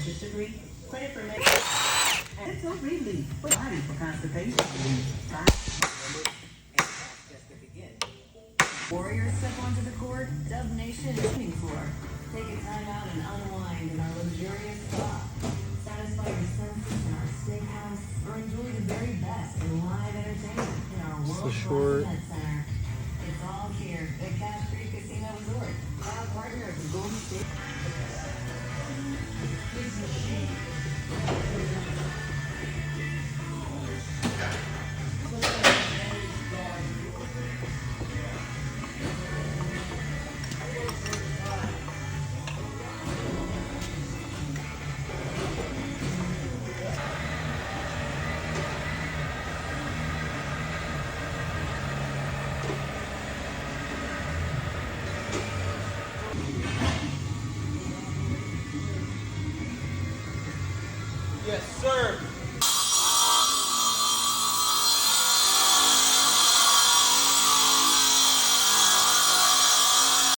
disagree. Credit for making. It's a relief. Body for constipation relief. And that's just to begin. Warriors step onto the court. Dub Nation is aiming for. Take a time out and unwind in our luxurious spa. Satisfy your senses in our steakhouse, or enjoy the very best in live entertainment in our world-class event center. It's all here at Cache Creek Casino Resort, proud partner of the Golden State. Yes, sir.